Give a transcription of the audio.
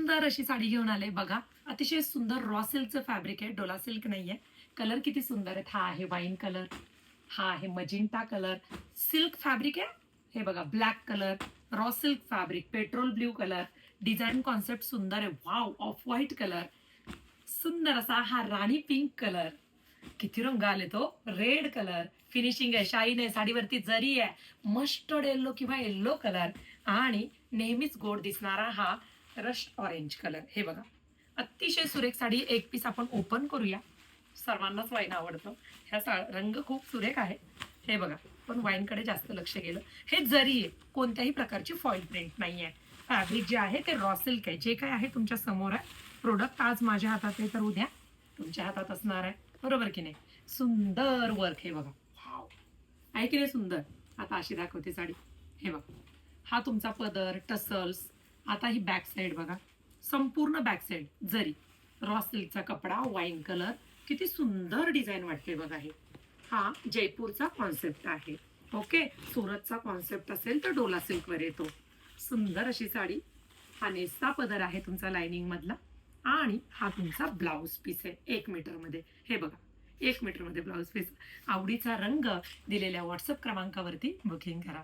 सुंदर अशी साडी घेऊन आले बघा. अतिशय सुंदर रॉ सिल्कचं फॅब्रिक आहे, डोला सिल्क नाहीये. कलर किती सुंदर आहेत. हा आहे वाईन कलर, हा आहे मजिंटा कलर. सिल्क फॅब्रिक आहे. हे बघा black colour, raw silk fabric, petrol blue colour. Design concept सुंदर आहे. वाव, ऑफ व्हाईट कलर, सुंदर असा हा राणी पिंक कलर. किती रंग आले तो. रेड कलर, फिनिशिंग आहे, शाईन आहे, साडीवरती जरी आहे. मस्टर्ड येल्लो किंवा येल्लो कलर आणि नेहमीच गोड दिसणारा हा रस्ट ऑरेंज कलर. हे बघा अतिशय सुरेख साडी. एक पीस आपण ओपन करूया. सर्वांनाच वाईन आवडतं. ह्या रंग खूप सुरेख आहे. हे बघा, पण वाईनकडे जास्त लक्ष गेलं. हे जरी आहे, कोणत्याही प्रकारची फॉईल प्रिंट नाही आहे. फॅब्रिक जे आहे ते रॉ सिल्क आहे. जे काय आहे तुमच्या समोर आहे. प्रोडक्ट आज माझ्या हातात आहे तर उद्या तुमच्या हातात असणार आहे, बरोबर की नाही. सुंदर वर्क. हे बघा, वाव, आहे की नाही सुंदर. आता अशी दाखवते साडी. हे बघा, हा तुमचा पदर, टसल्स. आता ही बॅक साईड बघा, संपूर्ण बॅक साईड जरी, रॉ सिल्कचा कपडा, वाईन कलर. किती सुंदर डिझाईन वाटते बघा. हे हा जयपूरचा कॉन्सेप्ट आहे. ओके, सुरतचा कॉन्सेप्ट असेल तर डोला सिल्कवर येतो. सुंदर अशी साडी. हा नेसता पदर आहे तुमचा लाइनिंग मधला आणि हा तुमचा ब्लाउज पीस आहे 1 मीटर मध्ये. हे बघा, 1 मीटर मध्ये ब्लाउज पीस. आवडीचा रंग दिलेल्या व्हॉट्सअप क्रमांकावरती बुकिंग करा.